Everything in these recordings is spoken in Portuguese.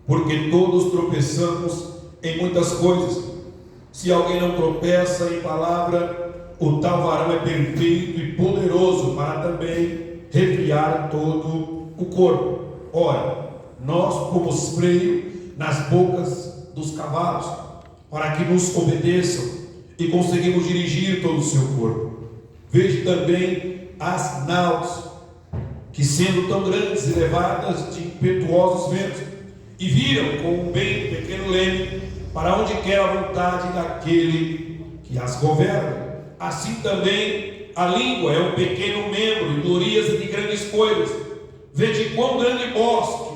porque todos tropeçamos em muitas coisas. Se alguém não tropeça em palavra, o tal varão é perfeito e poderoso para também refriar todo o corpo. Ora, nós pomos freio nas bocas dos cavalos, para que nos obedeçam, e conseguimos dirigir todo o seu corpo. Veja também as naus, que sendo tão grandes e levadas de impetuosos ventos, e viram com um bem pequeno leme, para onde quer a vontade daquele que as governa. Assim também a língua é um pequeno membro, e glorias de grandes coisas. Vede quão grande bosque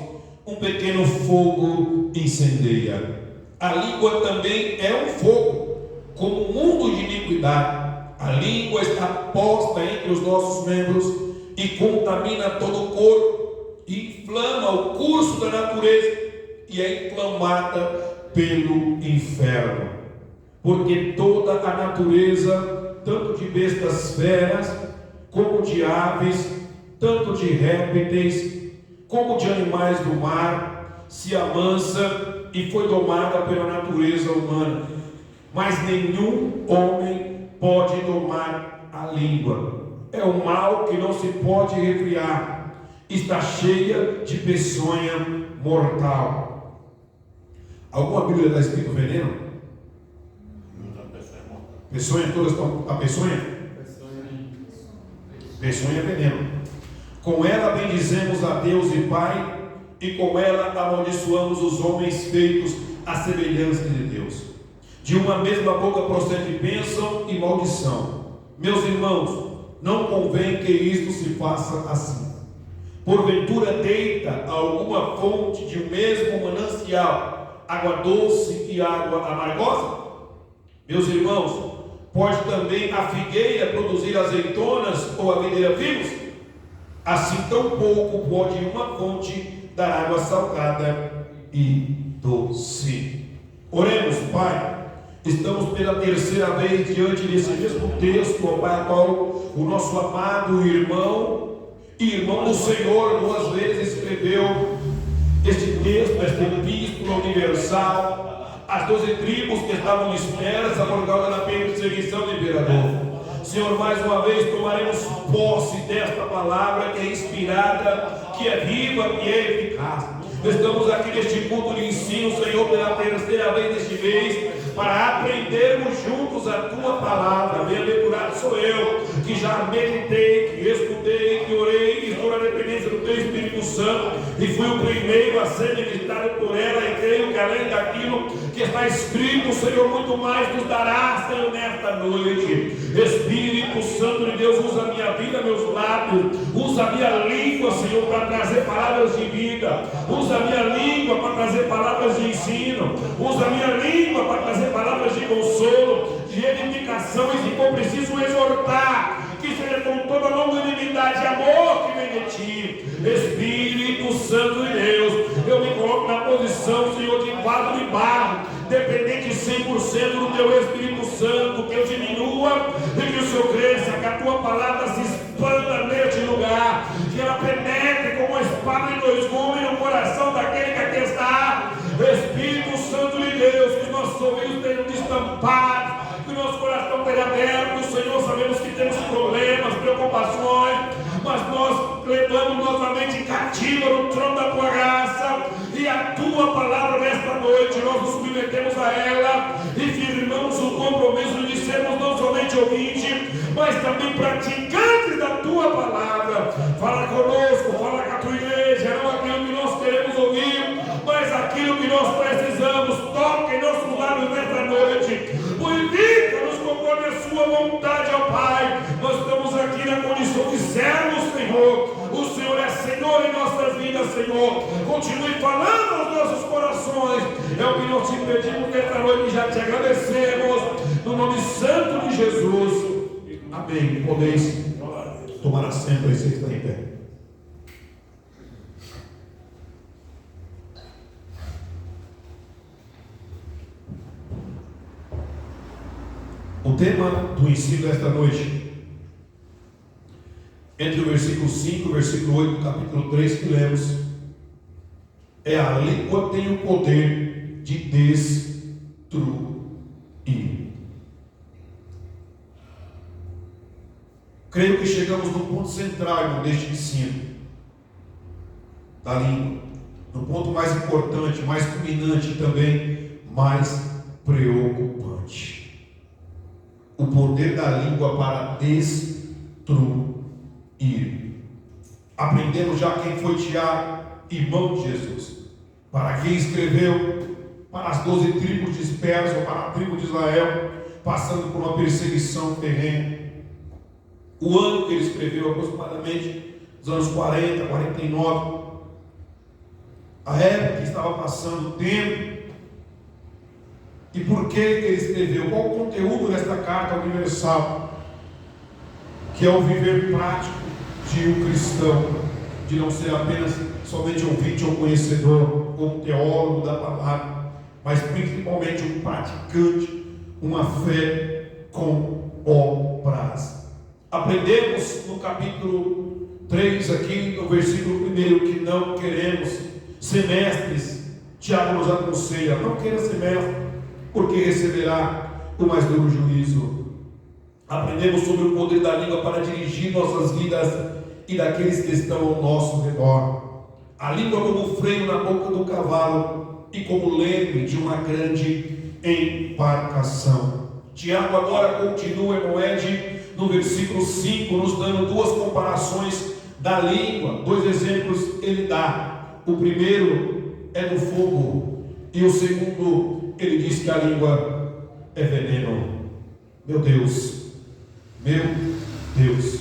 um pequeno fogo incendeia. A língua também é um fogo, como um mundo de iniquidade. A língua está posta entre os nossos membros e contamina todo o corpo, e inflama o curso da natureza, e é inflamada pelo inferno. Porque toda a natureza, tanto de bestas feras, como de aves, tanto de répteis, como de animais do mar, se amansa e foi domada pela natureza humana. Mas nenhum homem pode domar a língua. É um mal que não se pode refrear. Está cheia de peçonha mortal. Alguma Bíblia está escrito veneno? Peçonha, todas estão. A peçonha? Peçonha é veneno. Com ela bendizemos a Deus e Pai, e com ela amaldiçoamos os homens feitos à semelhança de Deus. De uma mesma boca procede bênção e maldição. Meus irmãos, não convém que isto se faça assim. Porventura deita alguma fonte de um mesmo manancial água doce e água amargosa? Meus irmãos, pode também a figueira produzir azeitonas ou a videira figos? Assim tampouco pode uma fonte dar água salgada e doce. Oremos, Pai. Estamos pela terceira vez diante desse mesmo texto, ó Pai, a qual o nosso amado irmão do Senhor duas vezes escreveu este texto, esta epístola universal, as 12 tribos que estavam dispersas por causa da perseguição do imperador. Senhor, mais uma vez tomaremos posse desta palavra que é inspirada, que é viva, que é eficaz. Estamos aqui neste culto de ensino, Senhor, pela terceira vez deste mês, para aprendermos juntos a Tua palavra. Bem-aventurado sou eu, que já meditei, que estudei, que orei, que estou na dependência do Teu Espírito Santo, e fui o primeiro a ser ministrado por ela, e creio que além daquilo que está escrito, Senhor, muito mais nos dará, Senhor, nesta noite. Espírito Santo de Deus, usa a minha vida, meus lábios, usa a minha língua, Senhor, para trazer palavras de vida, usa a minha língua para trazer palavras de ensino, usa a minha língua para trazer palavras de consolo, de edificação, e se for preciso exortar, que seja com toda a longanimidade e amor que vem de Ti. Espírito Santo de Deus, eu me coloco na posição, Senhor, de vaso de barro, dependente 100% do Teu Espírito Santo, que eu diminua e que o Senhor cresça, que a Tua palavra se expanda neste lugar, que ela penetre como uma espada de dois gumes no coração daquele que aqui está. Espírito Santo de Deus, que nossos ouvidos tenham destampados, que o nosso coração esteja aberto. Senhor, sabemos que temos problemas, preocupações, mas nós levamos nossa mente cativa no trono da Tua graça, e a Tua palavra nesta noite nós nos submetemos a ela e firmamos o compromisso de sermos não somente ouvintes, mas também praticantes da Tua palavra. Fala conosco, fala com a Tua igreja, não aquilo que nós queremos ouvir, mas aquilo que nós precisamos. Toca em nossos lábios nesta noite, purifica-nos conforme a Sua vontade, ó Pai. Nós estamos aqui na condição de servos, Senhor. O Senhor é Senhor em nossas vidas, Senhor. Continue falando aos nossos corações. É o que nós te pedimos nesta noite e já te agradecemos, no nome santo de Jesus. Amém. Podeis tomar assento aí, você está em pé. O tema do ensino desta noite, entre o versículo 5 e o versículo 8 do capítulo 3 que lemos, A língua tem o poder de destruir. Creio que chegamos no ponto central, irmão, deste ensino da língua, no ponto mais importante, mais culminante e também mais preocupante. O poder da língua para destruir. Aprendemos já quem foi Tiago, irmão de Jesus, para quem escreveu, para as 12 tribos dispersas, ou para a tribo de Israel, passando por uma perseguição terrena. O ano que ele escreveu, aproximadamente dos anos 40, 49, a época que estava passando o tempo. E por que ele escreveu? Qual o conteúdo desta carta universal? Que é o viver prático de um cristão, de não ser apenas somente ouvinte ou conhecedor, ou teólogo da palavra, mas principalmente um praticante, uma fé com obras. Aprendemos no capítulo 3, aqui no versículo 1, que não queremos ser mestres. Tiago nos aconselha: não queira ser mestre, porque receberá o mais duro juízo. Aprendemos sobre o poder da língua para dirigir nossas vidas e daqueles que estão ao nosso redor. A língua como freio na boca do cavalo e como leme de uma grande embarcação. Tiago agora continua, Emoed, no versículo 5, nos dando duas comparações da língua. Dois exemplos ele dá. O primeiro é do fogo, e o segundo, ele diz que a língua é veneno. Meu Deus, meu Deus.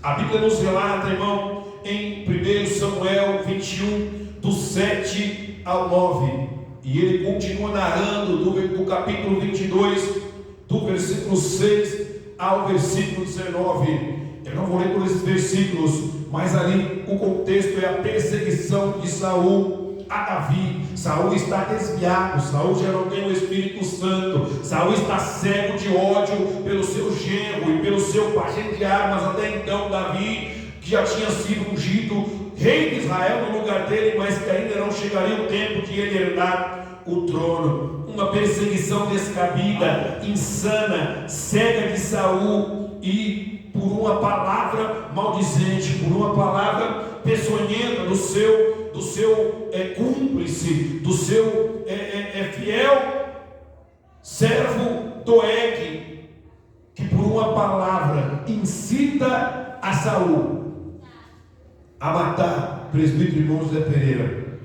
A Bíblia nos relata, irmão, em 1 Samuel 21, do 7 ao 9. E ele continua narrando do capítulo 22, do versículo 6 ao versículo 19. Eu não vou ler todos esses versículos, mas ali o contexto é a perseguição de Saul a Davi. Saul está desviado, Saul já não tem o Espírito Santo, Saul está cego de ódio pelo seu genro e pelo seu pajem de armas. Até então Davi, que já tinha sido ungido rei de Israel no lugar dele, mas que ainda não chegaria o tempo de ele herdar o trono. Uma perseguição descabida, insana, cega de Saul, e por uma palavra maldizente, por uma palavra peçonhenta do seu cúmplice, do seu fiel servo Doeg, que por uma palavra incita a Saul a matar, presbítero irmão José Pereira,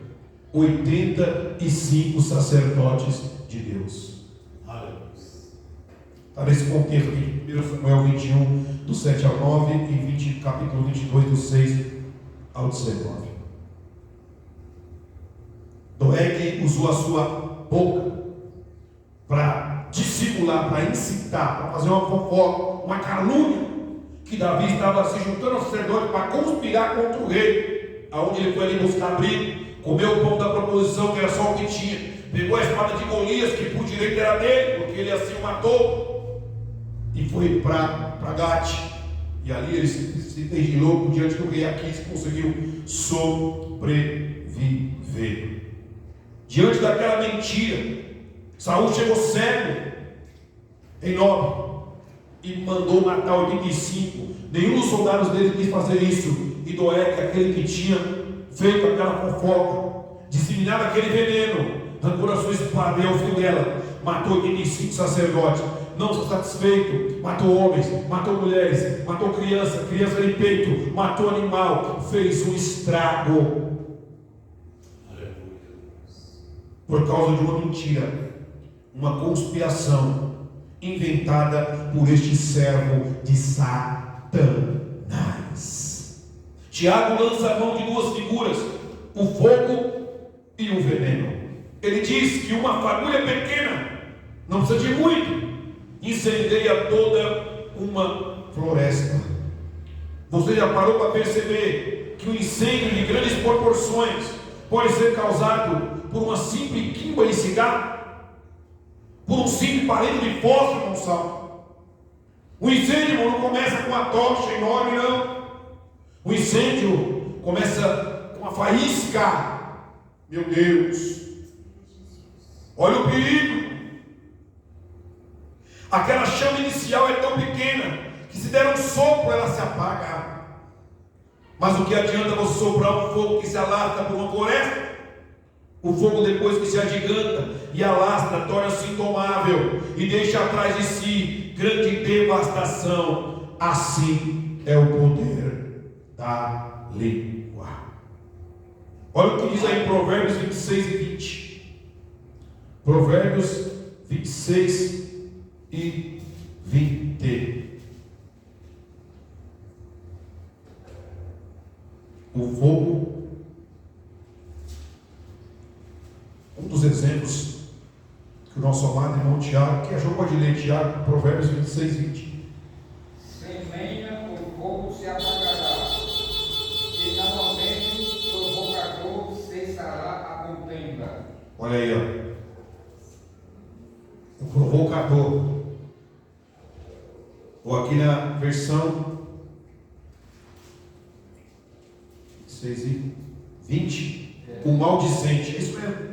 85 sacerdotes de Deus. Está nesse contexto aqui de 1 Samuel 21, do 7 ao 9, e capítulo 22, do 6 ao 19. Doeg usou a sua boca para dissimular, para incitar, para fazer uma fofoca, uma calúnia, que Davi estava se juntando ao sacerdote para conspirar contra o rei, aonde ele foi ali buscar abrigo, comeu o pão da proposição, que era só o que tinha, pegou a espada de Golias, que por direito era dele, porque ele assim o matou, e foi para Gate, e ali ele se vigilou diante do rei Aquis, que conseguiu sobreviver. Diante daquela mentira, Saul chegou cego em Nob e mandou matar 85. Nenhum dos soldados dele quis fazer isso. E Doeg, aquele que tinha feito aquela fofoca, disseminado aquele veneno, arrancou a sua espada e ao fim dela matou 85 sacerdotes. Não satisfeito, matou homens, matou mulheres, matou criança de peito, matou animal, fez um estrago por causa de uma mentira, uma conspiração inventada por este servo de Satanás. Tiago lança a mão de duas figuras, o fogo e o veneno. Ele diz que uma fagulha pequena, não precisa de muito, incendeia toda uma floresta. Você já parou para perceber que um incêndio de grandes proporções pode ser causado por uma simples quimba de cigarro, por um simples palito de fósforo, Gonçalo? O incêndio não começa com uma tocha enorme, não. O incêndio começa com uma faísca Meu Deus, olha o perigo. Aquela chama inicial é tão pequena que se der um sopro ela se apaga. Mas o que adianta você soprar um fogo que se alastra por uma floresta? O fogo, depois que se agiganta e alastra, torna-se indomável e deixa atrás de si grande devastação. Assim é o poder da língua. Olha o que diz aí em Provérbios 26 e 20. Provérbios 26 e 20. O fogo, um dos exemplos que o nosso amado irmão Tiago, que achou, pode ler Tiago, Provérbios 26 e 20. Sem lenha o fogo se apagará, e novamente o provocador cessará a contenda. Olha aí, ó. O provocador. Ou aqui na versão 6 e 20, o maldizente. É isso mesmo.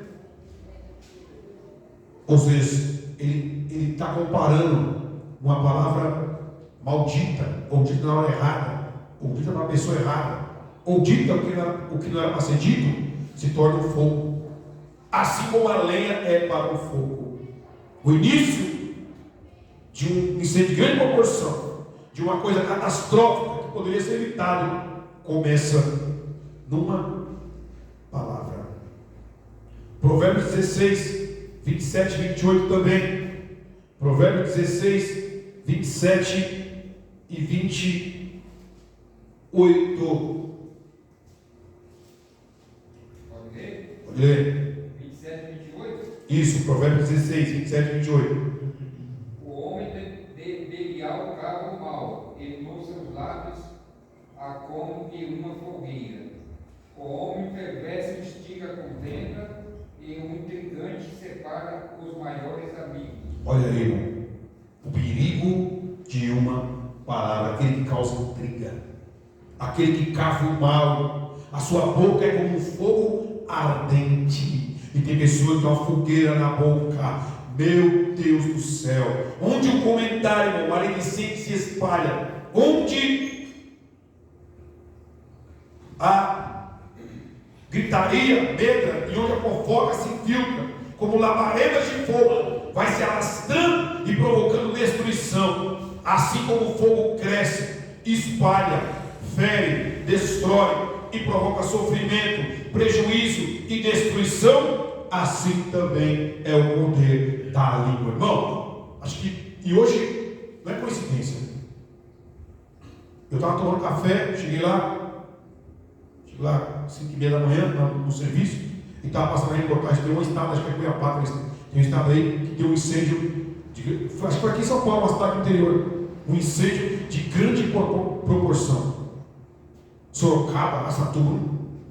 Ou seja, ele está comparando uma palavra maldita, ou dita na hora errada, ou dita para a pessoa errada, ou dita o que não era para ser dito, se torna um fogo. Assim como a lenha é para o fogo. O início de um incêndio de grande proporção, de uma coisa catastrófica que poderia ser evitado, começa numa palavra. Provérbios 16, 27 e 28 também. Provérbios 16, 27 e 28. Pode ler? Pode ler. 27 e 28. Isso, Provérbios 16, 27 e 28. O homem de Belial cava o mal, e nos seus lábios há como que uma fogueira. O homem perverso instiga a contenda, e o intrigante separa os maiores amigos. Olha aí, irmão, o perigo de uma palavra, aquele que causa intriga, aquele que cava o mal. A sua boca é como um fogo ardente, e tem pessoas que têm uma fogueira na boca. Meu Deus do céu, onde o comentário, irmão, maledicente se espalha, onde a gritaria, medra, e onde a fofoca se infiltra, como labaredas de fogo, vai se alastrando e provocando destruição. Assim como o fogo cresce, espalha, fere, destrói e provoca sofrimento, prejuízo e destruição, assim também é o poder da língua. Irmão, acho que, e hoje não é coincidência. Eu estava tomando café, cheguei lá 5h30 da manhã, no serviço, e estava passando a reportagem. Tem um estado, acho que é Cuiabá, tem um estado aí que deu um incêndio, acho que foi aqui em São Paulo, uma cidade do interior, um incêndio de grande proporção. Sorocaba, Araçatuba,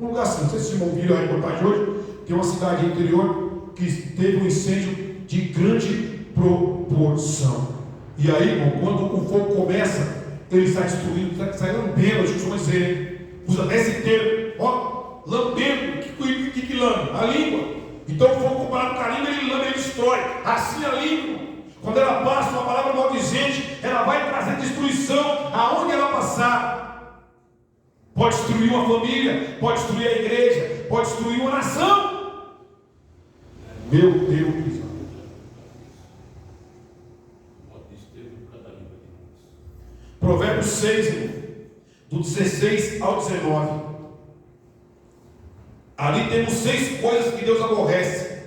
um lugar assim, não sei se vocês ouviram a reportagem hoje, tem uma cidade interior que teve um incêndio de grande proporção. E aí, irmão, quando o fogo começa, ele sai destruindo, sai lambendo, a gente costuma dizer, usa até esse termo, ó, lambendo. O que lambe? A língua. Então o fogo comparado com a língua, ele lambe, ele destrói. Assim a língua, quando ela passa uma palavra maldizente, ela vai trazer destruição aonde ela passar. Pode destruir uma família, pode destruir a igreja, pode destruir uma nação. Meu Deus. Provérbios 6, do 16 ao 19. Ali temos 6 coisas que Deus aborrece.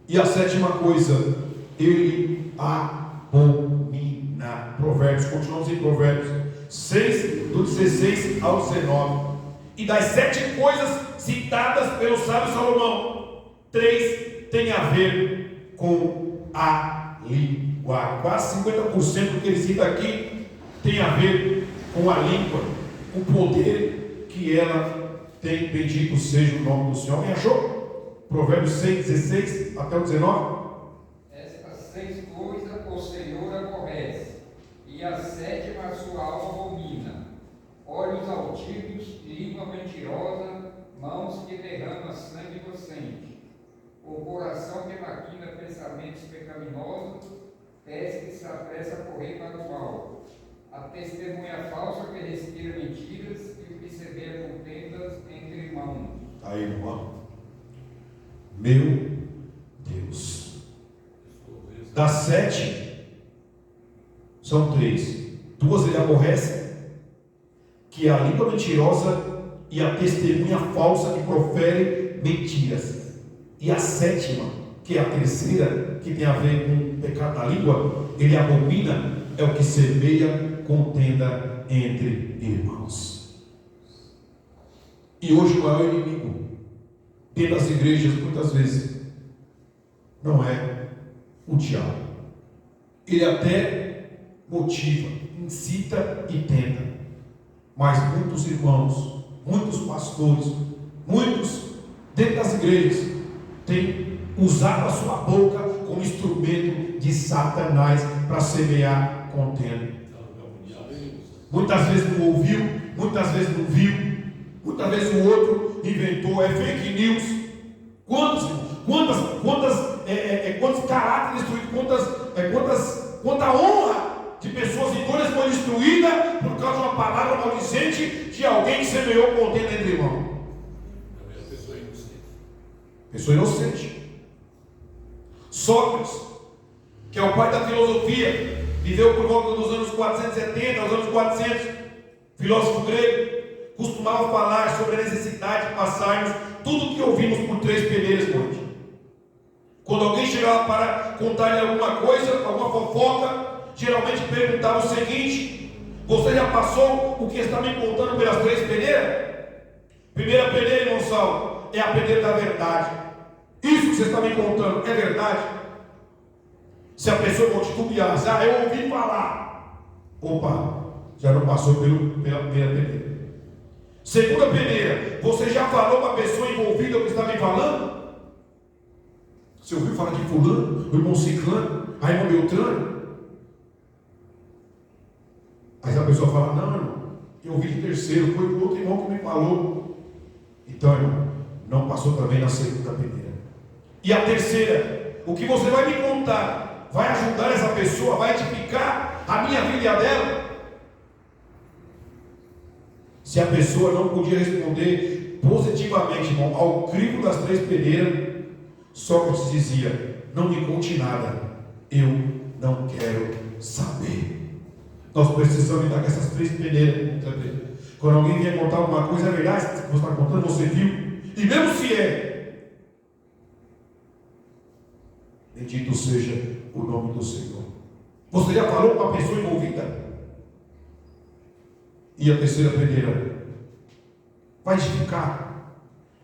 E a 7ª coisa, Ele abomina. Provérbios, continuamos em Provérbios 6, do 16 ao 19. E das 7 coisas citadas pelo sábio Salomão, 3 têm a ver com a língua. Quase 50% do que ele cita aqui tem a ver com a língua, o poder que ela tem. Bendito seja o nome do Senhor. Alguém achou? Provérbios 6, 16 até o 19. Estas 6 coisas o Senhor aborrece, e a 7ª a sua alma abomina: olhos altivos, língua mentirosa, mãos que derramam sangue inocente, o coração que maquina pensamentos pecaminosos, pés que se apressa a correr para o mal, a testemunha falsa que respira mentiras e o que semeia contendas entre irmãos. Aí, irmão. Meu Deus. Das 7, são 3. 2 ele aborrece, que é a língua mentirosa e a testemunha falsa que profere mentiras. E a 7ª, que é a terceira, que tem a ver com o pecado da língua, ele abomina, é o que semeia contenda entre irmãos. E hoje o maior inimigo dentro das igrejas, muitas vezes, não é o diabo. Ele até motiva, incita e tenta, mas muitos irmãos, muitos pastores, muitos dentro das igrejas têm usado a sua boca como instrumento de Satanás para semear contenda. Muitas vezes não ouviu, muitas vezes não viu, muitas vezes o outro inventou, é fake news. Quantos caráteres destruídos, quanta honra de pessoas idôneas foi destruída por causa de uma palavra maldicente de alguém que semeou contenda entre irmãos. Pessoa inocente. Sócrates, que é o pai da filosofia, viveu por volta dos anos 470 aos anos 400, filósofo grego, costumava falar sobre a necessidade de passarmos tudo o que ouvimos por 3 peneiras noite. Quando alguém chegava para contar-lhe alguma coisa, alguma fofoca, geralmente perguntava o seguinte: você já passou o que está me contando pelas 3 peneiras? Primeira peneira, irmão Saulo, é a peneira da verdade. Isso que você está me contando é verdade? Se a pessoa for titubear, eu ouvi falar, opa, já não passou pela primeira peneira. Segunda peneira, você já falou para a pessoa envolvida o que está me falando? Você ouviu falar de fulano, o irmão ciclano, a irmã Beltrano? Aí a pessoa fala, não, irmão, eu ouvi de terceiro, foi o outro irmão que me falou. Então, irmão, não passou também na segunda peneira. E a terceira, o que você vai me contar vai ajudar essa pessoa, vai edificar a minha vida e a dela? Se a pessoa não podia responder positivamente, irmão, ao crivo das 3 peneiras, Sócrates dizia: não me conte nada, eu não quero saber. Nós precisamos lidar com essas 3 peneiras. Quando alguém vier contar alguma coisa, é verdade, que você está contando, você viu, e mesmo se é, bendito seja o nome do Senhor. Você já falou com a pessoa envolvida? E a terceira peneira vai edificar,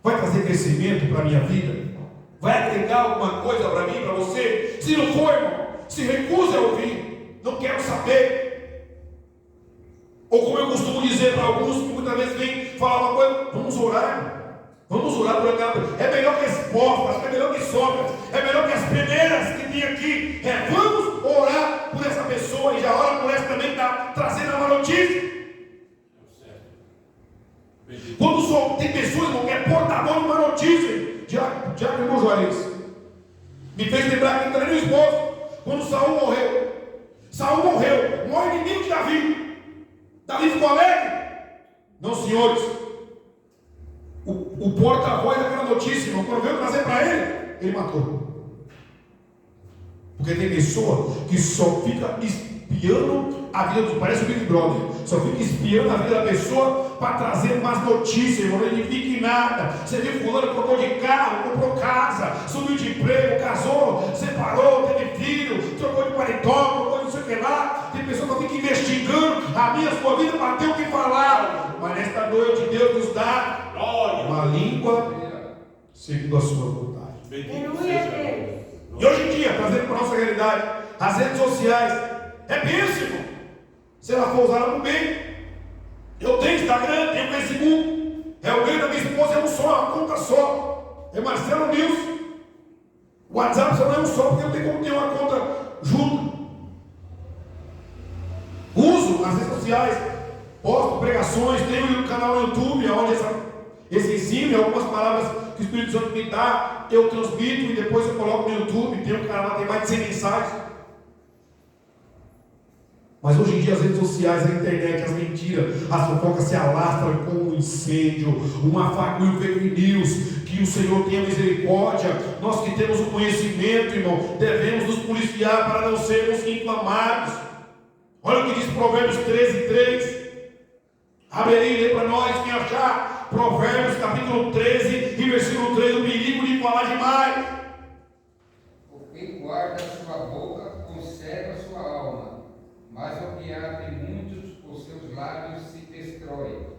vai trazer crescimento para a minha vida, vai agregar alguma coisa para mim, para você? Se não for, irmão, se recusa a ouvir, não quero saber. Ou como eu costumo dizer para alguns que muitas vezes vêm falar uma coisa: vamos orar, vamos orar por aquela pessoa. É melhor que as portas, é melhor que sobras, é melhor que as peneiras que tem aqui. Vamos orar por essa pessoa e já ora por essa também que está trazendo a má notícia. Quando tem pessoas, irmão, que é porta-voz de uma notícia, já que irmão Juarez me fez lembrar que também no esposo, quando Saul morreu, o maior inimigo de Davi ficou alegre? Não, senhores, o porta-voz daquela notícia, irmão, quando veio trazer para ele matou. Porque tem pessoa que só fica espiando a vida dos, parece o Big Brother, só fica espiando a vida da pessoa para trazer mais notícias, irmão. Ele não fica em nada. Você viu fulano, trocou de carro, comprou casa, subiu de emprego, casou, separou, teve filho, trocou de paletó, trocou de não sei o que lá. Tem pessoa que fica investigando a minha, sua vida, para ter o que falar. Mas nesta noite Deus nos dá uma língua segundo a sua vontade. E hoje em dia, trazendo para a nossa realidade, as redes sociais é bênção, irmão. Se ela for usada para o bem. Eu tenho Instagram, tenho Facebook. É o ganho da minha esposa, é um só, é uma conta só. É Marcelo News. O WhatsApp só não é um só, porque eu tenho como ter uma conta junto. Uso nas redes sociais, posto pregações, tenho um canal no YouTube, onde esse ensino e algumas palavras que o Espírito Santo me dá, eu transmito e depois eu coloco no YouTube. Tem um canal, tem mais de 100 mensagens. Mas hoje em dia as redes sociais, a internet, as mentiras, as fofocas se alastram como um incêndio, uma faca e um fake news. Que o Senhor tenha misericórdia. Nós que temos o conhecimento, irmão, devemos nos policiar para não sermos inflamados. Olha o que diz Provérbios 13:3. Abre aí, lê para nós, quem achar. Provérbios capítulo 13 e versículo 3. O perigo de falar demais. O que guarda sua boca conserva sua alma, mas o que abre muitos os seus lábios se destrói.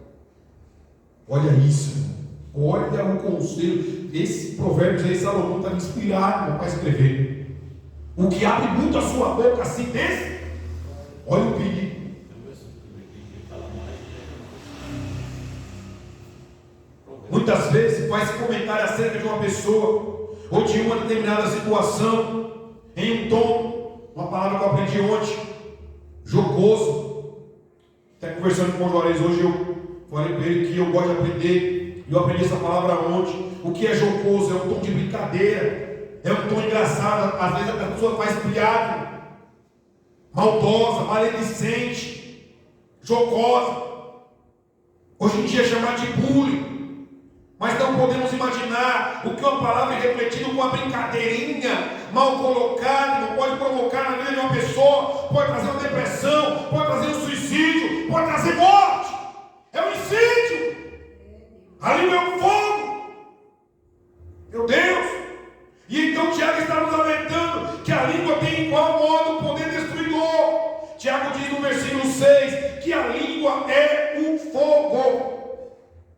Olha isso, irmão. Olha o conselho. Esse provérbio aí, Salomão está inspirado para escrever. O que abre muito a sua boca se destrói. Olha o perigo. Muitas vezes faz comentário acerca de uma pessoa ou de uma determinada situação em um tom, uma palavra que eu aprendi ontem, jocoso. Até conversando com o Juarez hoje, eu falei para ele que eu gosto de aprender. Eu aprendi essa palavra ontem. O que é jocoso? É um tom de brincadeira, é um tom engraçado. Às vezes a pessoa faz piada, maldosa, maledicente, jocosa. Hoje em dia é chamado de bullying. Mas não podemos imaginar o que uma palavra refletida com uma brincadeirinha mal colocada não pode provocar na vida de uma pessoa. Pode trazer uma depressão, pode trazer um suicídio, pode trazer morte. É um incêndio. A língua é um fogo. Meu Deus. E então Tiago está nos alertando que a língua tem em igual modo poder destruidor. Tiago diz no versículo 6 que a língua é um fogo.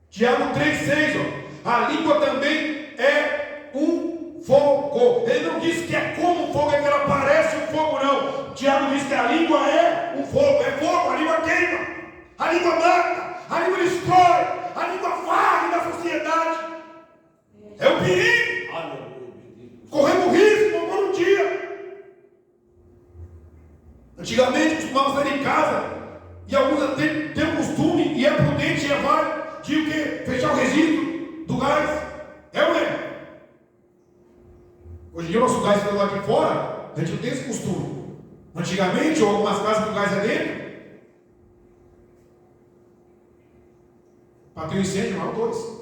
Tiago 3,6, a língua também é um fogo. Ele não diz que é como um fogo, é que ela parece um fogo, não. Tiago diz que a língua é um fogo, é fogo, a língua queima, a língua mata, a língua destrói, a língua varre da sociedade. É um perigo. Corremos risco por um dia. Antigamente costumava sair em casa e alguns têm o costume, e é prudente, e é válido, de o quê? Fechar o registro do gás. É ou não é? Hoje em dia o nosso gás está lá aqui fora, a gente não tem esse costume. Antigamente, ou algumas casas que o gás é dentro, para ter um incêndio, mal dois.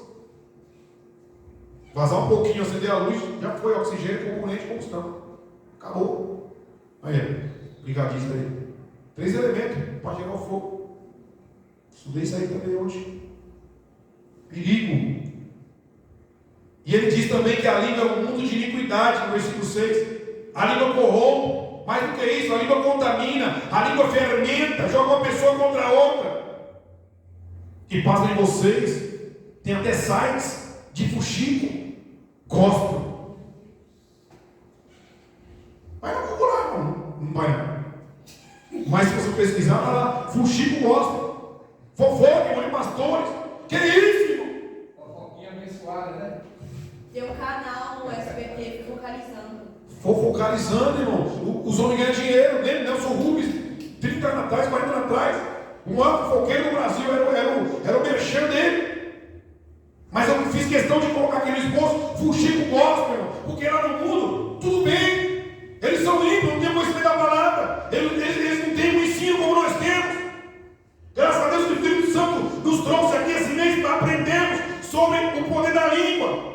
Vazar um pouquinho, acender a luz, já foi oxigênio, componente de combustão. Acabou. Aí, brigadista aí. 3 elementos para gerar o fogo. Estudei isso aí também hoje. Perigo. E ele diz também que a língua é um mundo de iniquidade, no versículo 6. A língua corrompe, mais do que isso, a língua contamina, a língua fermenta, joga uma pessoa contra a outra. E pasmem em vocês, tem até sites de fuxico, gospel. Vai na Google, não vai não. Mas se você pesquisar, tá lá, fuxico gospel, fofoca de pastores. Que isso, irmão? Fofoquinha abençoada, né? Tem um canal no SBT Focalizando, irmão. Os homens ganham dinheiro. Lembra, Nelson Rubens, 30 anos atrás, 40 anos atrás. O maior fofoqueiro do Brasil era o merchan dele. Mas eu fiz questão de colocar aqui no esposo fuxico gospel, irmão. Porque lá no mundo, tudo bem. Eles são limpos, não tem conhecimento da palavra. Eles não têm um ensino como nós temos. Graças a Deus o Espírito Santo nos trouxe aqui esse mês para aprendermos sobre o poder da língua.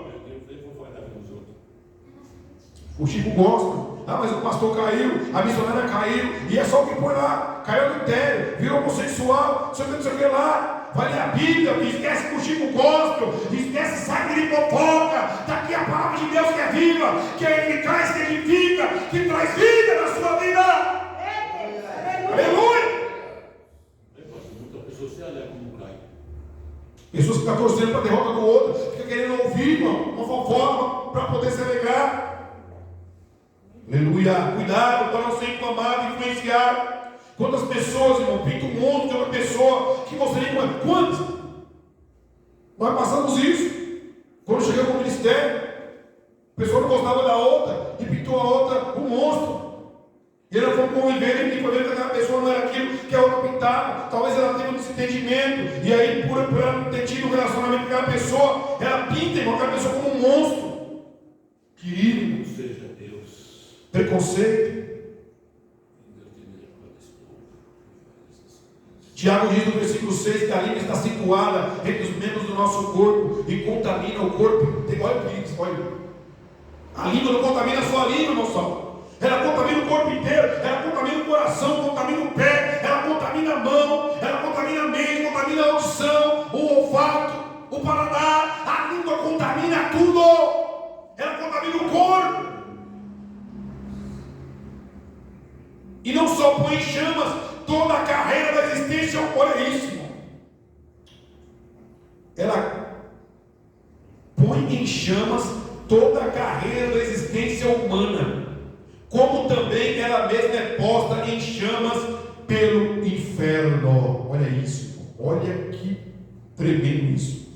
O Chico gosta. Ah, mas o pastor caiu, a missionária caiu, e é só o que põe lá. Caiu no adultério, virou homossexual, não sei o que lá. Vai ler a Bíblia, esquece que o Chico gosta, esquece saco de fofoca. Está aqui a palavra de Deus que é viva, que é eficaz, que edifica, que traz vida na sua vida. Aleluia! Pessoas que estão torcendo para a derrota do outro, fica querendo ouvir, irmão, uma fofoca para poder se alegrar. Aleluia. Cuidado para não ser inflamado e influenciado. Quantas pessoas, irmão, pintam um monstro de uma pessoa que você nem conhece? Quantas? Nós passamos isso. Quando chegamos no ministério, a pessoa não gostava da outra e pintou a outra um monstro. E E elas vão conviver e foi vendo que aquela pessoa não era aquilo que a outra pintava. Talvez ela tenha um desentendimento. E aí, por ela não ter tido um relacionamento com aquela pessoa, ela pinta aquela pessoa como um monstro. Querido, seja Deus. Preconceito. Tiago diz no versículo 6 que a língua está situada entre os membros do nosso corpo e contamina o corpo. Olha o que olha. A língua não contamina só a língua, irmão Saulo. Ela contamina o corpo inteiro, ela contamina o coração, contamina o pé, ela contamina a mão, ela contamina a mente, contamina a audição, o olfato, o paladar. A língua contamina tudo. Ela contamina o corpo. E não só põe em chamas toda a carreira da existência, olha isso, irmão. Ela põe em chamas toda a carreira da existência humana, como também ela mesma é posta em chamas pelo inferno. Olha isso, olha que tremendo isso.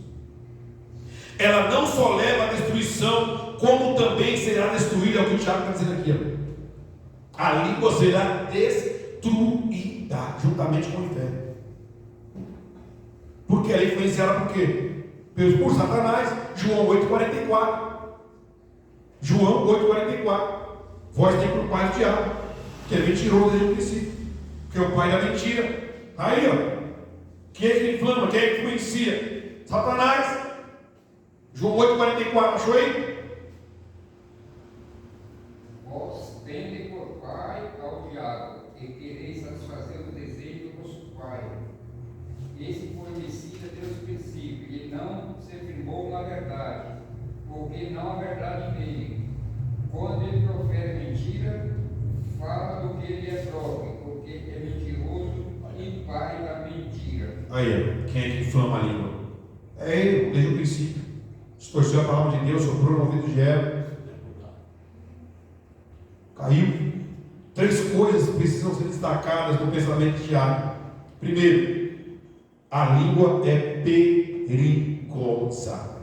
Ela não só leva à destruição, como também será destruída, é o que o Tiago está dizendo aqui, ó. A língua será destruída juntamente com o inferno. Porque ela é influenciada por quê? Por Satanás. João 8,44. João 8,44. Vós tem por pai o diabo, que é mentiroso desde o princípio, que é o pai da mentira. Aí, ó, quem é que inflama, quem é que influencia? Satanás. João 8,44, achou aí? Vós tende por pai ao diabo, e quereis satisfazer o desejo do vosso pai. Esse foi homicida desde o princípio, e não se firmou na verdade, porque não há verdade nele. Quando ele profere mentira, fala do que ele é próprio, porque é mentiroso e pai da mentira. Aí, quem é que inflama a língua? É ele, desde o princípio. Distorceu a palavra de Deus, soprou no ouvido de Eva. Caiu. 3 coisas precisam ser destacadas no pensamento de Tiago. Primeiro, a língua é perigosa.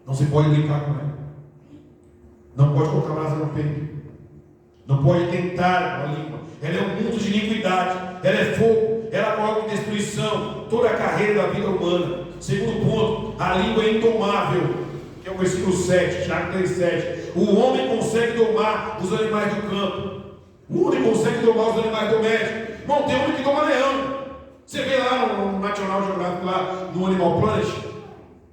Não se pode brincar com ela. Não pode colocar brasa no peito. Não pode tentar com a língua. Ela é um mundo de iniquidade. Ela é fogo. Ela coloca em destruição toda a carreira da vida humana. Segundo ponto, a língua é indomável. Que é o versículo 7, Tiago 3,7. O homem consegue domar os animais do campo. O homem consegue domar os animais domésticos. Irmão, tem homem que doma leão. Você vê lá no National Geographic, lá no Animal Planet.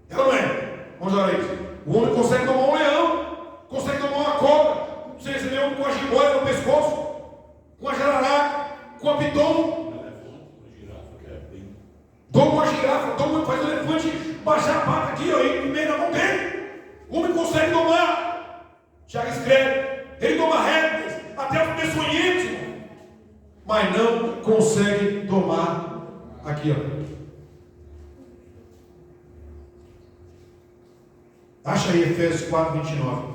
É ou não é? Vamos olhar isso. O homem consegue domar um leão. Consegue domar uma cobra. Você recebeu com a jiboia no pescoço. Com a jararaca. Com a piton. Doma uma girafa. Faz o elefante baixar a pata aqui, ó, e comer na mão dele. O homem consegue domar. Tiago escreve. Ele doma répteis, até os peçonhentos, mas não consegue domar aqui, ó. Acha aí Efésios 4,29.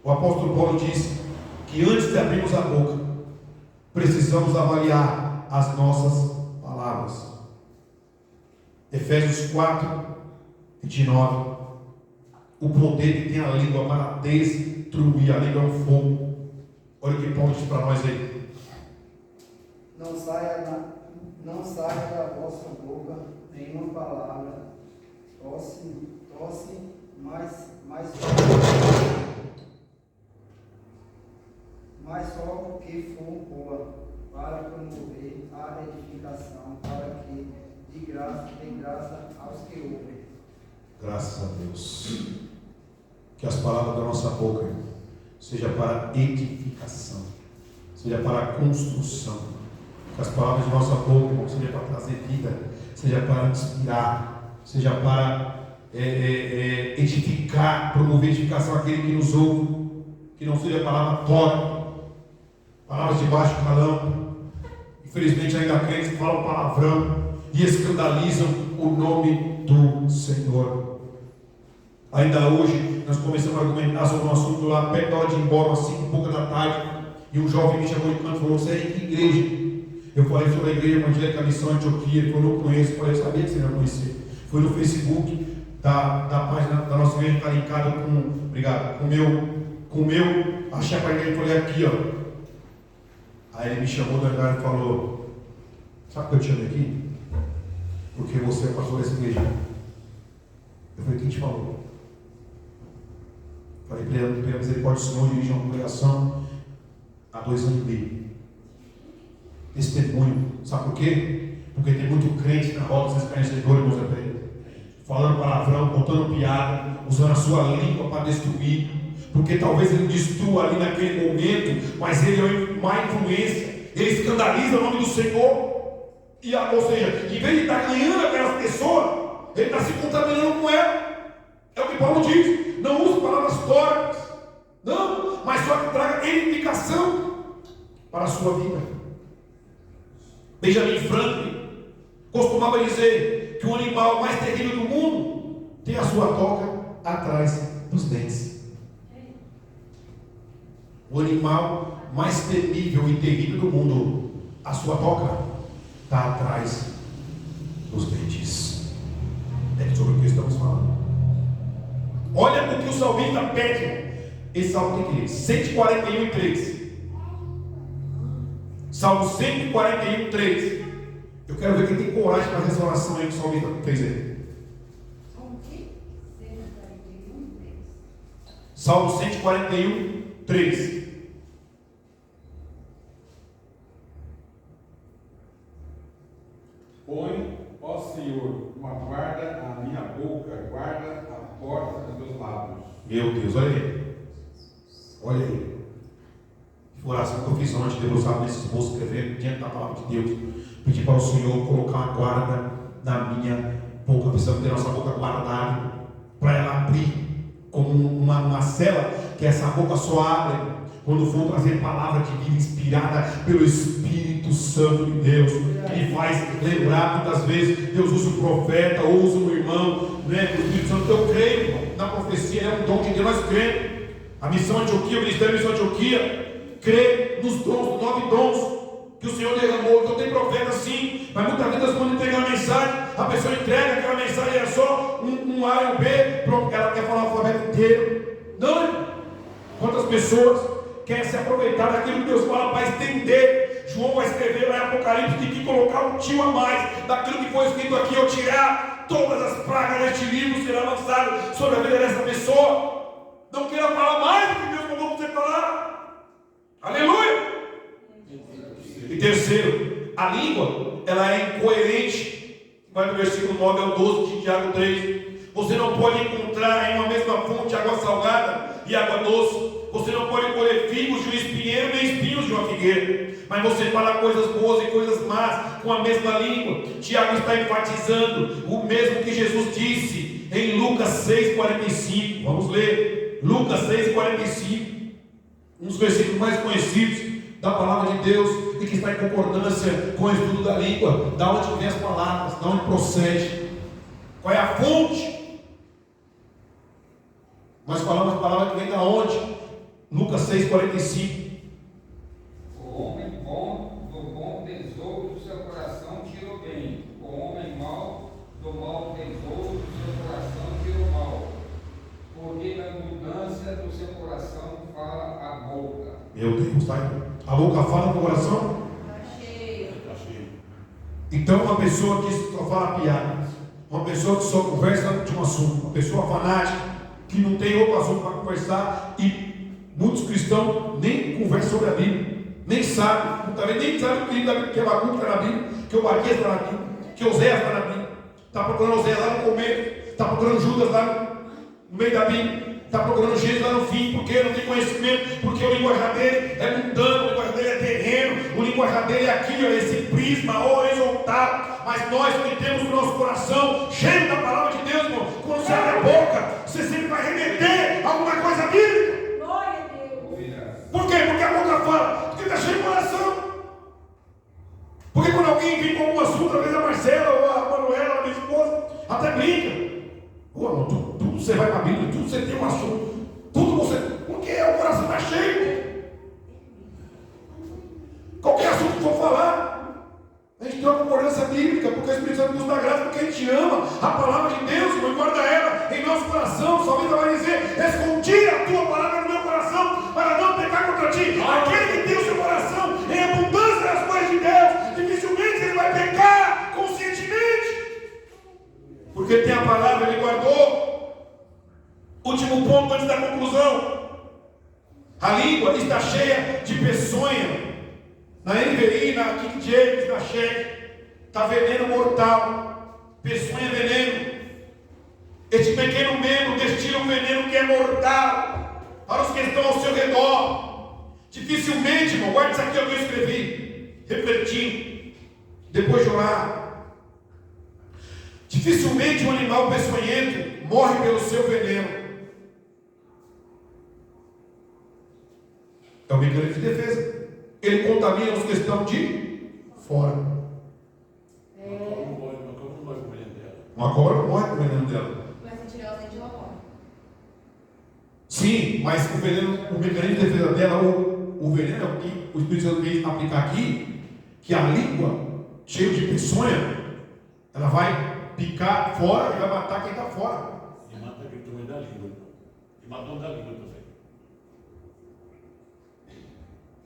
O apóstolo Paulo diz que antes de abrirmos a boca, precisamos avaliar as nossas palavras. Efésios 4,29. O poder que tem a língua para destruir. A língua é um fogo. Olha o que Paulo diz para nós aí. Não saia da vossa boca nenhuma palavra tosse, mas só o que for boa, para promover a edificação, para que dê graça aos que ouvem. Graças a Deus. Que as palavras da nossa boca seja para edificação, seja para construção. Que as palavras de nossa boca seja para trazer vida, seja para inspirar, seja para edificar, promover edificação àquele que nos ouve. Que não seja palavra torta, palavras de baixo calão. Infelizmente ainda há crentes que falam palavrão e escandalizam o nome do Senhor. Ainda hoje nós começamos a argumentar sobre um assunto lá perto da hora de ir embora, às 5h da tarde, e um jovem me chamou de canto e falou: você é em que igreja? Eu falei sobre a igreja evangélica Missão Antioquia. Ele falou: não conheço. Eu falei: eu sabia que você não conhecia. Foi no Facebook da página da nossa igreja, está linkado com o meu, achei a página dele e falei: aqui, ó. Aí ele me chamou do lugar e falou: sabe por que eu te chamei aqui? Porque você é pastor dessa igreja. Eu falei: quem te falou? Falei: pela misericórdia do Senhor, dirigi uma congregação há 2 anos e meio. Testemunho, sabe por quê? Porque tem muito crente na roda dos escarnecedores, meus amigos, falando palavrão, contando piada, usando a sua língua para destruir. Porque talvez ele destrua ali naquele momento, mas ele é uma influência, ele escandaliza o nome do Senhor. Ou seja, em vez de estar ganhando aquelas pessoas, ele está se contaminando com ela. É o que Paulo diz: não use palavras torpes, não, mas só que traga edificação para a sua vida. Benjamin Franklin costumava dizer que o animal mais terrível do mundo tem a sua toca atrás dos dentes. O animal mais temível e terrível do mundo, a sua toca está atrás dos dentes. É sobre o que estamos falando. Olha o que o salmista pede. Esse salmo tem que ler 141:3. Salmo 141:3. Eu quero ver quem tem coragem de fazer essa oração aí que o salmista fez aí. Salmo 141:3. Põe, ó Senhor, uma guarda à minha boca, guarda a porta dos meus lábios. Meu Deus, olha aí. Olha aí. Foi oração que eu fiz ontem, debruçado nesses bolsos, escrevendo diante da palavra de Deus. Pedi para o Senhor colocar uma guarda na minha boca. Precisamos ter nossa boca guardada para ela abrir como uma cela, que essa boca só abre quando for trazer palavra de vida inspirada pelo Espírito Santo de Deus, que me faz lembrar muitas vezes. Deus usa o profeta, ou usa o irmão, né? O Espírito Santo. Eu creio, irmão, na profecia, é um dom de Deus, nós cremos. A missão Antioquia, o ministério Missão Antioquia, crê nos dons, nos 9 dons que o Senhor derramou. Então tem profeta sim, mas muitas vezes quando entrega a mensagem, a pessoa entrega aquela mensagem, é só um A e um B, pronto, ela quer falar o alfabeto inteiro. Não, irmão. Quantas pessoas querem se aproveitar daquilo que Deus fala para estender? João vai escrever lá em Apocalipse, tem que colocar um tio a mais daquilo que foi escrito aqui. Eu tirar todas as pragas deste livro, será lançado sobre a vida dessa pessoa. Não queira falar mais do que Deus mandou você falar. Aleluia! E terceiro, a língua, ela é incoerente. Vai do versículo 9 ao 12 de Tiago 3. Você não pode encontrar em uma mesma fonte água salgada e água doce. Você não pode colher figos de um espinheiro nem espinhos de uma figueira. Mas você fala coisas boas e coisas más com a mesma língua. Tiago está enfatizando o mesmo que Jesus disse em Lucas 6,45. Vamos ler Lucas 6,45. Um dos versículos mais conhecidos da palavra de Deus e que está em concordância com o estudo da língua. Da onde vem as palavras, da onde procede, qual é a fonte. Nós falamos a palavra que vem da onde? Lucas 6,45. O homem bom do bom tesouro do seu coração tira o bem. O homem mau do mau tesouro do seu coração tira o mal. Porque da abundância do seu coração fala a boca. Meu Deus, tá aí. A boca fala no coração? Está cheio. Está cheio. Então, uma pessoa que só fala piada, uma pessoa que só conversa de um assunto, uma pessoa fanática, que não tem outro assunto para conversar, e muitos cristãos nem conversam sobre a Bíblia, nem sabem, nem sabem que o livro da Bíblia, que Abacuque está na Bíblia, que Obadias está na Bíblia, que Oséias está na Bíblia, está procurando Oséias lá no começo, está procurando Judas lá no meio da Bíblia, está procurando Gênesis lá no fim, porque não tem conhecimento, porque o linguajar dele é mundano, o linguajar dele é terreno, o linguajar dele é aqui, esse prisma horizontal. Mas nós que temos o nosso coração cheio da palavra de Deus, irmão, quando você abre a boca, você sempre vai remeter a alguma coisa bíblica. Glória a Deus. Por quê? Porque a boca fala, porque está cheio de coração. Porque quando alguém vem com algum assunto, às vezes a Marcela ou a Manuela, a minha esposa, até brinca. Pô, irmão, tudo você vai para a Bíblia, tudo você tem um assunto, tudo você. Porque o coração está cheio. Qualquer assunto que for falar, a gente tem uma concordância bíblica, porque o Espírito Santo nos dá graça, porque a gente ama a palavra de Deus, irmão, e guarda ela em nosso coração. O salmista vai dizer: escondi a tua palavra no meu coração, para não pecar contra ti. Aquele que tem o seu coração em abundância A língua está cheia de peçonha. Na NVI, na King James, na Cheque, está veneno mortal. Peçonha é veneno. Este pequeno membro destila um veneno que é mortal para os que estão ao seu redor. Dificilmente, irmão, guarda isso aqui que eu escrevi, refletindo, depois de orar. Dificilmente um animal peçonhento morre pelo seu veneno. É o mecanismo de defesa. Ele contamina os que estão de fora. Uma cobra não morre com o veneno dela. Mas se tirar os dentes, ela morre. Sim, mas o veneno, o mecanismo de defesa dela, o veneno é o que o Espírito Santo veio aplicar aqui, que a língua, cheia de peçonha, ela vai picar fora e vai matar quem está fora. E mata aquele também da língua. E matou da língua também.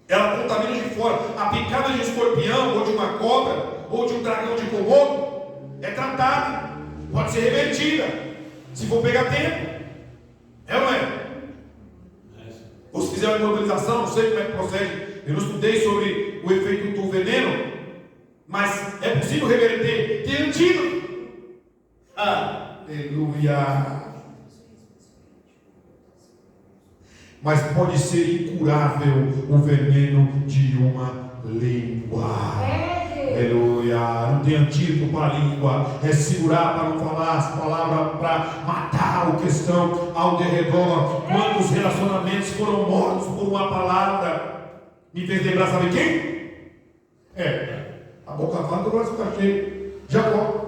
Ela contamina de fora. A picada de um escorpião, ou de uma cobra, ou de um dragão de Komodo, é tratada. Pode ser revertida, se for pegar tempo. É ou não é? Ou se fizer uma imobilização, não sei como é que procede. Eu não estudei sobre o efeito do veneno, mas é possível reverter. Tem antídoto. Aleluia. Mas pode ser incurável o veneno de uma língua. Aleluia. Não tem antídoto para a língua. É segurar para não falar as palavras, para matar o que estão ao derredor. Quantos relacionamentos foram mortos por uma palavra? Me fez lembrar, sabe quem? A boca fala que o braço está cheio. Jacó.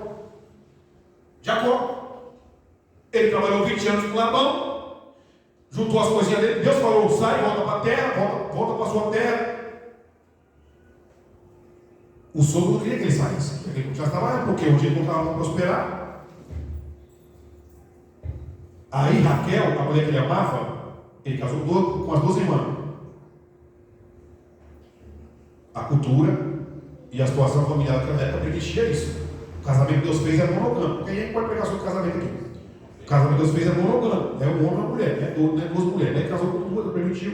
Ele trabalhou 20 anos com Labão. Juntou as coisinhas dele. Deus falou: sai, volta para a terra, volta para a sua terra. O sogro não queria que ele saísse. Ele já estava, porque um dia ele não estava para prosperar. Aí Raquel, a mulher que ele amava, ele casou com as 2 irmãs. A cultura e a situação familiar daquela época permitia isso. O casamento que Deus fez é monogâmico. Porque aí pode pegar sobre o casamento aqui. O casamento que Deus fez é monogâmico. É um homem e uma mulher. Não é 2 mulheres. Ele casou com 2, permitiu.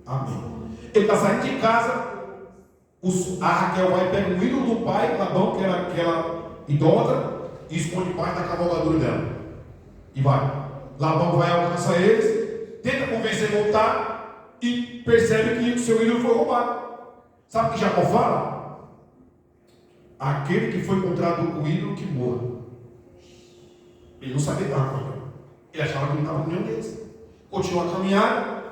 Amém. Ele está saindo de casa. A Raquel vai pegar o ídolo do pai, Labão, que era aquela idólatra, e esconde parte da cavalgadura dela. E vai. Labão vai alcançar eles, tenta convencer a voltar e percebe que o seu ídolo foi roubado. Sabe o que Jacó fala? Aquele que foi encontrado com o ídolo que morra. Ele não sabia dar com ele. Ele achava que não estava com nenhum deles. Continua a caminhar.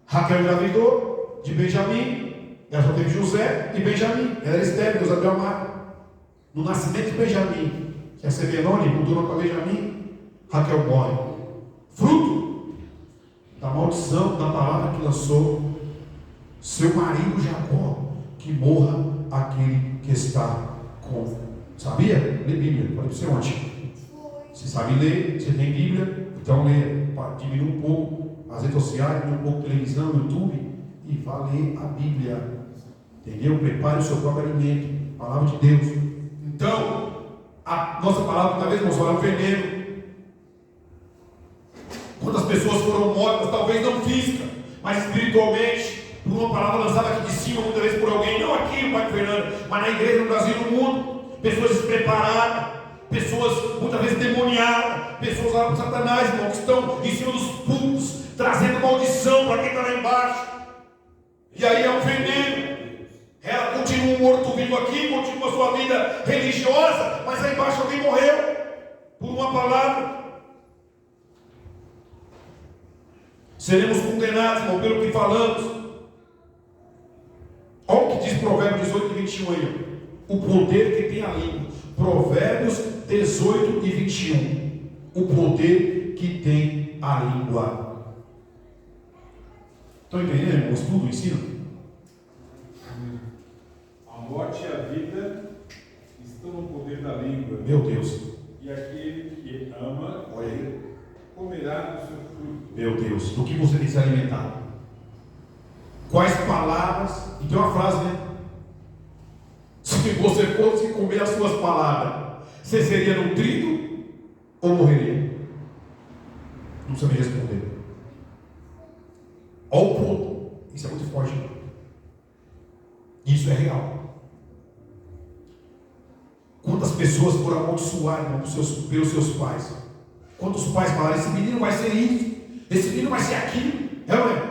Raquel engravidou de Benjamim. Ela só teve José e Benjamim. Ela era estéril, Deus abriu a mar. No nascimento de Benjamim, que ia ser Benoni, mudou nome para Benjamim, Raquel morre. Fruto da maldição da palavra que lançou seu marido Jacó, que morra aquele que está com. Sabia? Lê Bíblia. Falei para você ontem. Você sabe ler, você tem Bíblia, então lê. Diminui um pouco as redes sociais, diminui um pouco a televisão, YouTube, e vá ler a Bíblia. Entendeu? Prepare o seu próprio alimento. Palavra de Deus. Então, a nossa palavra, talvez, irmãos, é um veneno. Quantas pessoas foram mortas, talvez não física, mas espiritualmente, por uma palavra lançada aqui de cima, muitas vezes por alguém, não aqui, o Pai Fernando, mas na igreja, no Brasil, no mundo. Pessoas despreparadas, pessoas muitas vezes demoniadas, pessoas lá com Satanás, irmão, que estão em cima dos púlpitos, trazendo maldição para quem está lá embaixo. E aí é um veneno. Ela continua um morto-vivo aqui, continua a sua vida religiosa, mas aí embaixo alguém morreu por uma palavra. Seremos condenados, irmão, pelo que falamos. Olha o que diz Provérbios 18 e 21 aí. O poder que tem a língua. Provérbios 18 e 21. O poder que tem a língua. Estão entendendo, irmãos? Tudo ensina. A morte e a vida estão no poder da língua. Meu Deus. E aquele que ama, Olha aí. comerá do seu fruto. Meu Deus, do que você tem que se alimentar? Quais palavras? E tem uma frase, né? Se você fosse comer as suas palavras, você seria nutrido ou morreria? Não precisa me responder. Olha o ponto. Isso é muito forte. Isso é real. Quantas pessoas foram amaldiçoadas, irmão, pelos seus pais? Quantos pais falaram, esse menino vai ser isso, esse menino vai ser aquilo, é ou não é?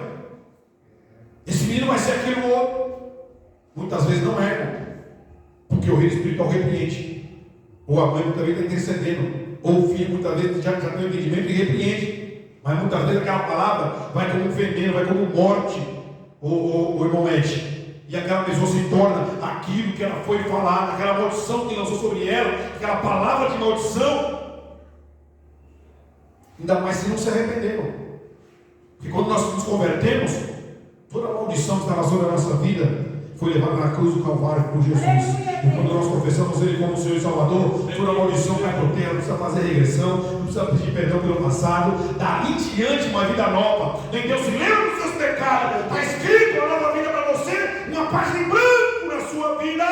Esse menino vai ser aquilo outro. Muitas vezes não é, irmão, porque o reino espiritual repreende, ou a mãe muitas vezes está intercedendo, ou o filho muitas vezes já tem o entendimento e repreende, mas muitas vezes aquela palavra vai como um veneno, vai como morte, o irmão Ed. E aquela pessoa se torna aquilo que ela foi falar, aquela maldição que lançou sobre ela, aquela palavra de maldição. Ainda mais se não se arrependeram. Porque quando nós nos convertemos, toda a maldição que estava sobre a nossa vida foi levada na cruz do Calvário por Jesus. E quando nós confessamos Ele como Senhor e Salvador, toda a maldição cai por terra, não precisa fazer regressão, não precisa pedir perdão pelo passado. Dali em diante, uma vida nova. Nem Deus se lembra dos seus pecados. Está escrito uma nova vida para você, uma página em branco na sua vida.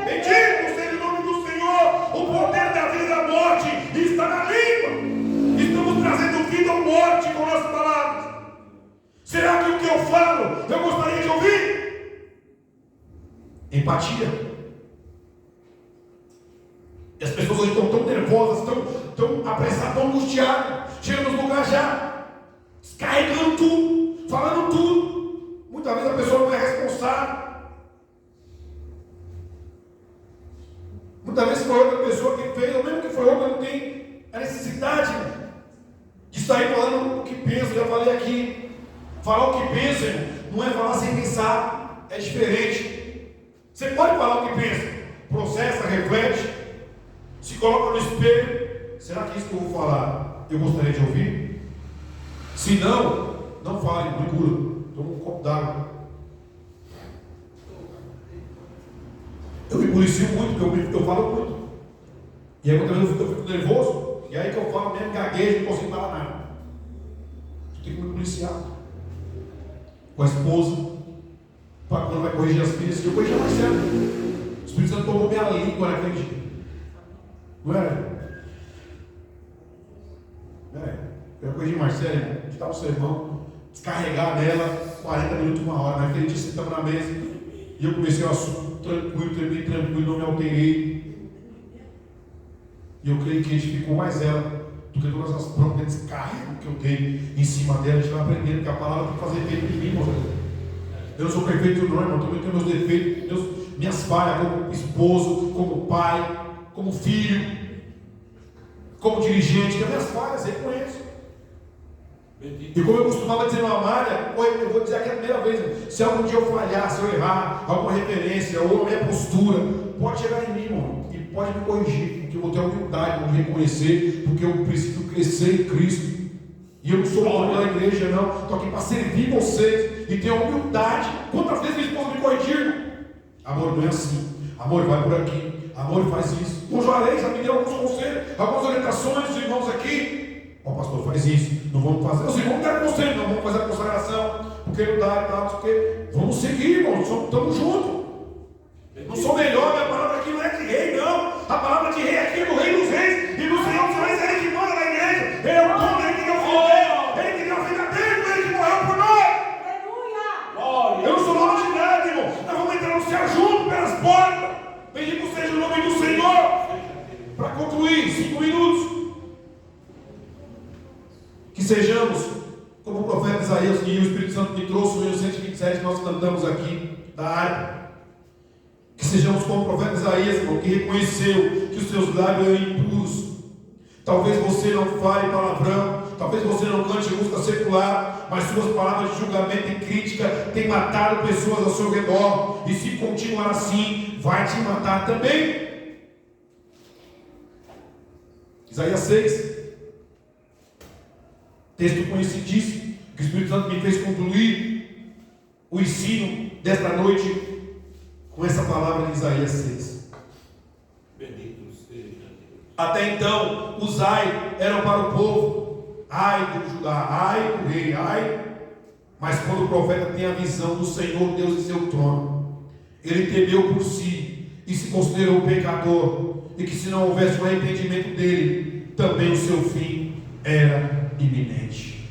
Bendito seja o nome do Senhor. O poder da vida e da morte está na língua. Estamos trazendo vida ou morte com nossas palavras. Será que o que eu falo eu gostaria de ouvir? Empatia. E as pessoas hoje estão tão nervosas, tão apressadas, tão angustiadas. Chegam nos lugares já descarregando tudo, falando tudo. Muitas vezes a pessoa não é responsável. Muitas vezes foi outra pessoa que fez, ou mesmo que foi outra, não tem a necessidade de sair falando o que pensa. Já falei aqui. Falar o que pensa, irmão, não é falar sem pensar, é diferente. Você pode falar o que pensa, processa, reflete, se coloca no espelho. Será que isso que eu vou falar eu gostaria de ouvir? Se não, não fale, procura. Toma um copo d'água. Eu me policio muito, porque eu falo muito. E aí muitas vezes eu fico nervoso, e aí que eu falo mesmo, gaguejo, não consigo falar nada. Eu tenho que me policiar. Com a esposa, para quando vai corrigir as filhas, que eu corrigi a Marcela. O Espírito Santo tomou minha língua naquele dia. Não era? Eu corrigi a Marcela, irmão, editar um sermão, descarregar nela 40 minutos, uma hora. Naquele dia sentamos na mesa e eu comecei o assunto tranquilo, terminei tranquilo, não me alterei. E eu creio que edificou mais ela do que todas as próprias descargas que eu tenho em cima dela. A gente vai aprendendo que a palavra tem que fazer efeito em mim, irmão. Eu não sou perfeito não, irmão. Também tenho meus defeitos, minhas falhas como esposo, como pai, como filho, como dirigente. Tenho minhas falhas, reconheço. E como eu costumava dizer numa Mária, eu vou dizer aqui a primeira vez, se algum dia eu falhar, se eu errar, alguma referência ou a minha postura, pode chegar em mim, irmão, e pode me corrigir, porque eu vou ter a humildade de reconhecer, porque eu preciso crescer em Cristo. E eu não sou dono da igreja, não. Estou aqui para servir vocês e ter a humildade. Quantas vezes minha esposa me corrigiu? Amor, não é assim. Amor, vai por aqui. Amor, faz isso. O Juarez já me deu alguns conselhos, algumas orientações dos irmãos aqui. Ó, pastor, faz isso. Não vamos fazer. Os irmãos deram conselho, não vamos fazer a consagração, porque não dá e tal, porque vamos seguir, irmão. Estamos juntos. Não sou melhor, minha palavra aqui não é de rei, não. A palavra de rei aqui é do rei dos reis e do Senhor dos reis, é ele que manda na igreja. Ele é o dono, ele que deu o filho dele, ele que deu a vida dele, ele que morreu por nós. Aleluia! Eu não sou dono de nada, irmão. Nós vamos entrar no céu junto pelas portas. Bendito seja o nome do Senhor. Para concluir, 5 minutos. Que sejamos como o profeta Isaías, que o Espírito Santo me trouxe no 127, nós cantamos aqui, da harpa. Que sejamos como o profeta Isaías, irmão, que reconheceu que os seus lábios eram impuros. Talvez você não fale palavrão, talvez você não cante música secular, mas suas palavras de julgamento e crítica têm matado pessoas ao seu redor, e se continuar assim, vai te matar também. Isaías 6, texto conhecidíssimo, que o Espírito Santo me fez concluir o ensino desta noite com essa palavra de Isaías 6. Bendito seja Deus. Até então, os ai eram para o povo, ai do Judá, ai do rei, ai. Mas quando o profeta tem a visão do Senhor Deus em seu trono, ele temeu por si e se considerou pecador, e que se não houvesse o arrependimento dele, também o seu fim era iminente.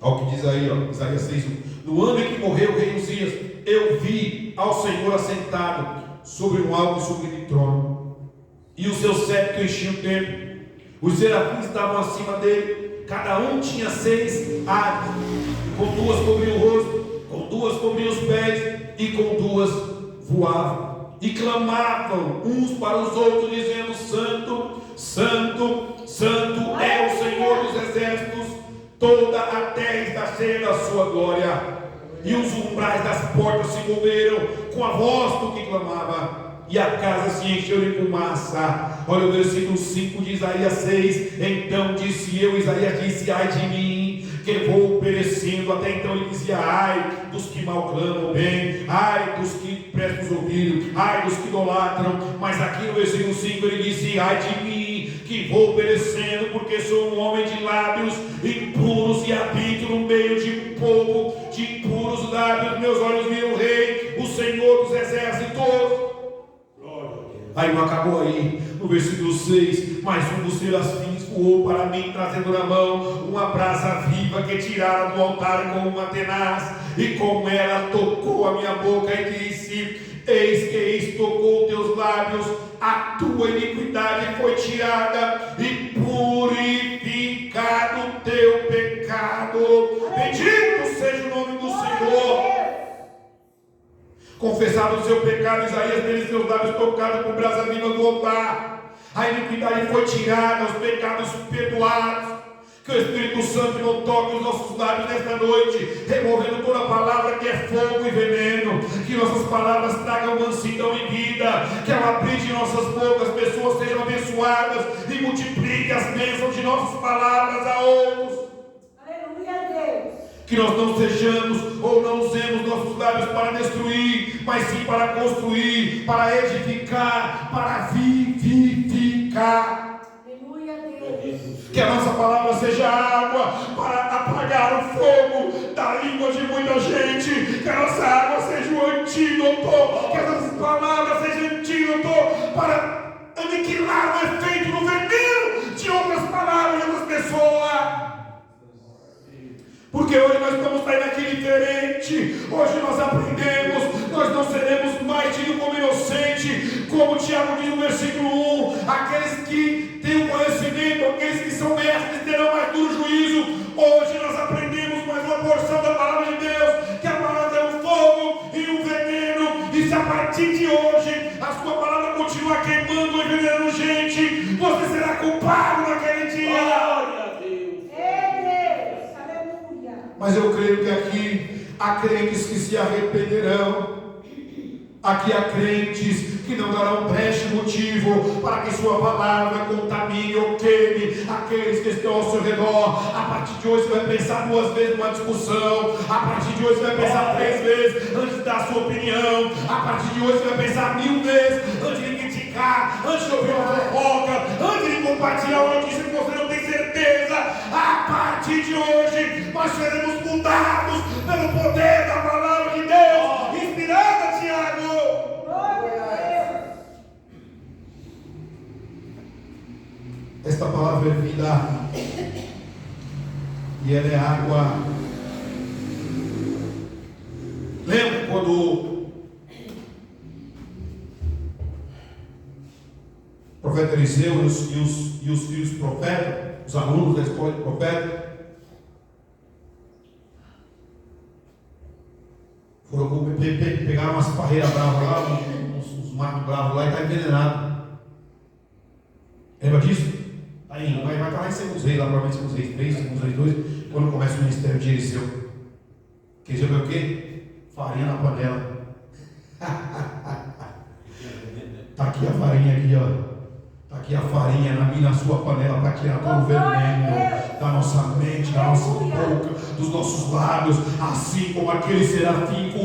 Olha o que diz aí, ó, Isaías 6:1. No ano em que morreu o rei Uzias, eu vi ao Senhor assentado sobre um alto e sublime trono, e o seu cetro enchia o templo. Os serafins estavam acima dele, cada um tinha 6 asas, com 2 cobriam o rosto, com 2 cobriam os pés, e com 2 voavam, e clamavam uns para os outros, dizendo: Santo, Santo, Santo é o Senhor dos exércitos, toda a terra está cheia da sua glória. E os umbrais das portas se moveram com a voz do que clamava, e a casa se encheu de fumaça. Olha o versículo 5 de Isaías 6. Então disse eu, Isaías disse: ai de mim, que vou perecendo. Até então ele dizia: ai dos que mal clamam bem, ai dos que prestam os ouvidos, ai dos que idolatram. Mas aqui no versículo 5 ele disse: ai de mim, que vou perecendo, porque sou um homem de lábios impuros e habito no meio de um povo de impuros lábios. Meus olhos viram o Rei, o Senhor dos exércitos. Aí não acabou aí, no versículo 6, mas um dos serafins voou para mim, trazendo na mão uma brasa viva que tiraram do altar com uma tenaz, e com ela tocou a minha boca e disse: eis que tocou teus lábios, a tua iniquidade foi tirada e purificado teu pecado. Bendito seja o nome do Senhor. Confessado o seu pecado, Isaías teve seus lábios tocados com brasa viva do altar. A iniquidade foi tirada, os pecados perdoados. Que o Espírito Santo não toque os nossos lábios nesta noite, removendo toda palavra que é fogo e veneno. Que nossas palavras tragam mansidão e vida. Que ao abrir de nossas bocas, pessoas sejam abençoadas e multiplique as bênçãos de nossas palavras a outros. Aleluia, Deus. Que nós não sejamos ou não usemos nossos lábios para destruir, mas sim para construir, para edificar, para vivificar. Aleluia, Deus. Que a nossa palavra seja água para apagar o fogo da língua de muita gente. Que a nossa água seja o antídoto. Que as nossas palavras sejam antídoto para aniquilar o efeito do veneno de outras palavras de outras pessoas. Porque hoje nós estamos saindo aqui diferente. Hoje nós aprendemos. Nós não seremos mais tidos como inocente. Como o Tiago diz no versículo 1: aqueles que têm o conhecimento, aqueles que são mestres, terão mais duro juízo. Hoje nós aprendemos mais uma porção da palavra de Deus, que a palavra é um fogo e um veneno. E se a partir de hoje a sua palavra continuar queimando e envenenando gente, você será culpado naquele dia. Mas eu creio que aqui há crentes que se arrependerão. Aqui há crentes que não darão brecha motivo para que sua palavra contamine ou queime aqueles que estão ao seu redor. A partir de hoje você vai pensar 2 vezes numa discussão. A partir de hoje você vai pensar 3 vezes antes de dar a sua opinião. A partir de hoje você vai pensar 1000 vezes antes de criticar, antes de ouvir uma fofoca, antes de compartilhar uma notícia que você não tem certeza. A partir de hoje nós seremos mudados pelo poder da palavra de Deus, inspirada, Tiago. Esta palavra é vida e ela é água. Lembra quando o profeta Eliseu e os filhos do profeta, os alunos da escola de profeta, foram pegar umas parreiras bravas lá, uns matos bravos lá, e está envenenado. Lembra disso? Aí vai estar lá em Segundo Reis, lá provavelmente Segundo Reis 3, Segundo Reis 2, quando começa o ministério de Eliseu. Que Eliseu vê o quê? Farinha na panela. Está aqui a farinha aqui, ó. Está aqui a farinha na sua panela para tirar todo o veneno da nossa mente, da nossa boca, dos nossos lábios, assim como aquele serafim com